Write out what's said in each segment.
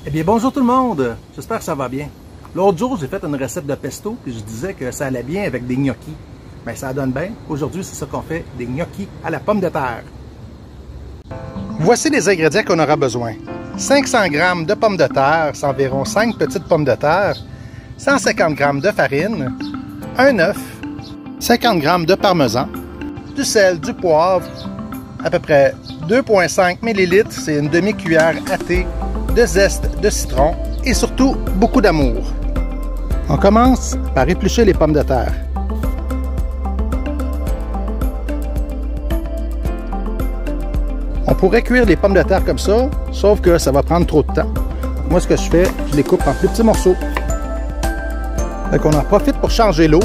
Eh bien, bonjour tout le monde! J'espère que ça va bien. L'autre jour, j'ai fait une recette de pesto, puis je disais que ça allait bien avec des gnocchis. Bien, ça donne bien. Aujourd'hui, c'est ça qu'on fait, des gnocchis à la pomme de terre. Voici les ingrédients qu'on aura besoin. 500 g de pommes de terre, c'est environ 5 petites pommes de terre, 150 g de farine, un œuf, 50 g de parmesan, du sel, du poivre, à peu près 2,5 ml, c'est une demi-cuillère à thé de zeste de citron et surtout beaucoup d'amour. On commence par éplucher les pommes de terre. On pourrait cuire les pommes de terre comme ça, sauf que ça va prendre trop de temps. Moi, ce que je fais, je les coupe en plus petits morceaux. Donc, on en profite pour changer l'eau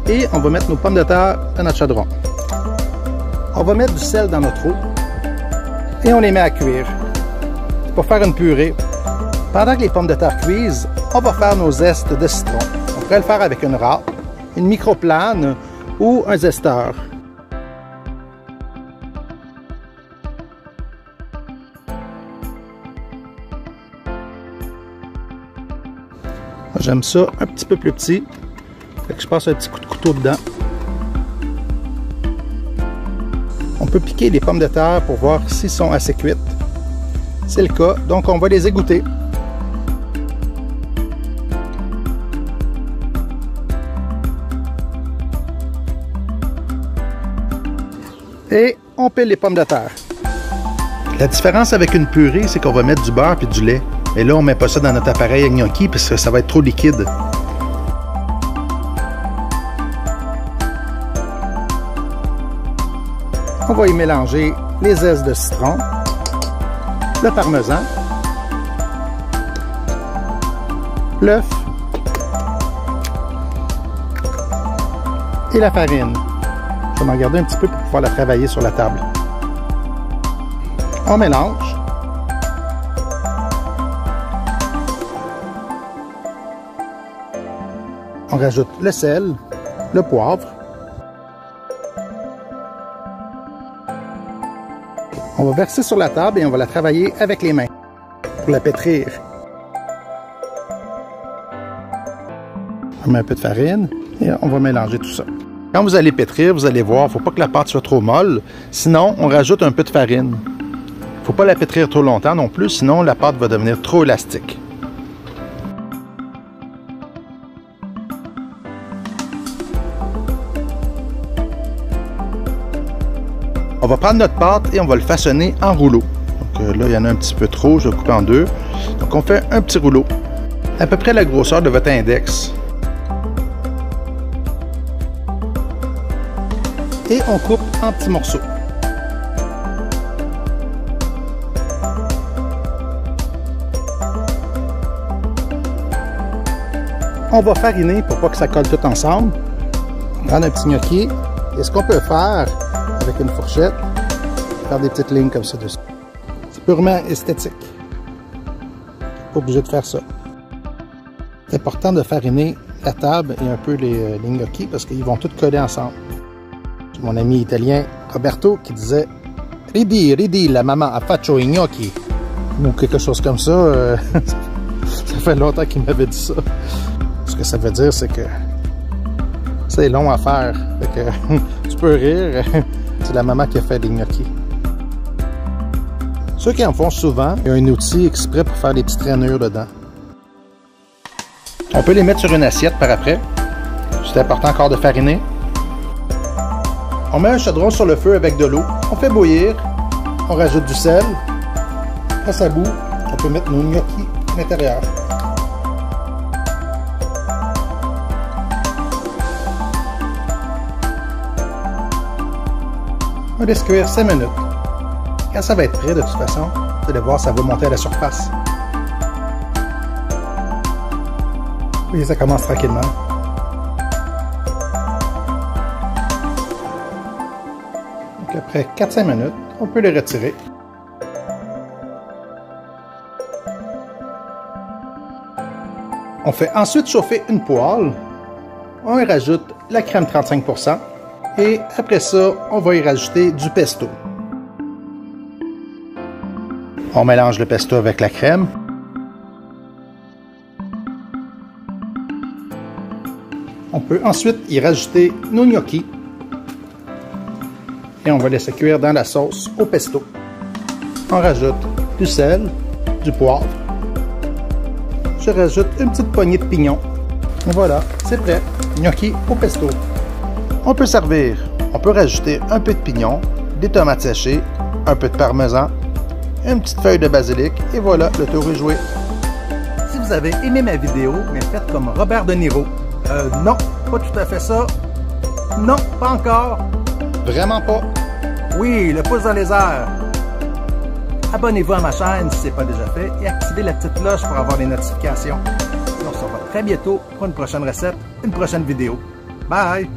et on va mettre nos pommes de terre dans notre chaudron. On va mettre du sel dans notre eau et on les met à cuire. Pour faire une purée. Pendant que les pommes de terre cuisent, on va faire nos zestes de citron. On pourrait le faire avec une râpe, une microplane ou un zesteur. J'aime ça un petit peu plus petit. Fait que je passe un petit coup de couteau dedans. On peut piquer les pommes de terre pour voir s'ils sont assez cuites. C'est le cas, donc on va les égoutter. Et on pile les pommes de terre. La différence avec une purée, c'est qu'on va mettre du beurre et du lait. Et là, on ne met pas ça dans notre appareil à gnocchi parce que ça va être trop liquide. On va y mélanger les zestes de citron, le parmesan, l'œuf et la farine. Je vais m'en garder un petit peu pour pouvoir la travailler sur la table. On mélange. On rajoute le sel, le poivre. On va verser sur la table et on va la travailler avec les mains pour la pétrir. On met un peu de farine et on va mélanger tout ça. Quand vous allez pétrir, vous allez voir, il ne faut pas que la pâte soit trop molle, sinon on rajoute un peu de farine. Il ne faut pas la pétrir trop longtemps non plus, sinon la pâte va devenir trop élastique. On va prendre notre pâte et on va le façonner en rouleau. Donc là, il y en a un petit peu trop, je vais couper en deux. Donc on fait un petit rouleau, à peu près la grosseur de votre index. Et on coupe en petits morceaux. On va fariner pour pas que ça colle tout ensemble. On prend un petit gnocchi. Et ce qu'on peut faire avec une fourchette, faire des petites lignes comme ça dessus. C'est purement esthétique. Pas obligé de faire ça. C'est important de fariner la table et un peu les gnocchis parce qu'ils vont tous coller ensemble. C'est mon ami italien Roberto qui disait Ridi, la maman a faccio i gnocchi. Ou quelque chose comme ça. Ça fait longtemps qu'il m'avait dit ça. Ce que ça veut dire, c'est que c'est long à faire. Fait que tu peux rire. C'est la maman qui a fait des gnocchis. Ceux qui en font souvent, il y a un outil exprès pour faire des petites rainures dedans. On peut les mettre sur une assiette par après. C'est important encore de fariner. On met un chaudron sur le feu avec de l'eau. On fait bouillir. On rajoute du sel. Quand ça bout, on peut mettre nos gnocchis à l'intérieur. On va laisser cuire 5 minutes. Quand ça va être prêt, de toute façon, vous allez voir, ça va monter à la surface. Oui, ça commence tranquillement. Donc après 4-5 minutes, on peut les retirer. On fait ensuite chauffer une poêle. On y rajoute la crème 35%. Et après ça, on va y rajouter du pesto. On mélange le pesto avec la crème. On peut ensuite y rajouter nos gnocchis. Et on va laisser cuire dans la sauce au pesto. On rajoute du sel, du poivre. Je rajoute une petite poignée de pignons. Voilà, c'est prêt. Gnocchi au pesto. On peut servir. On peut rajouter un peu de pignon, des tomates séchées, un peu de parmesan, une petite feuille de basilic et voilà, le tour est joué. Si vous avez aimé ma vidéo, mais faites comme Robert De Niro. Non, pas tout à fait ça. Non, pas encore. Vraiment pas. Oui, le pouce dans les airs. Abonnez-vous à ma chaîne si ce n'est pas déjà fait et activez la petite cloche pour avoir les notifications. On se revoit très bientôt pour une prochaine recette, une prochaine vidéo. Bye!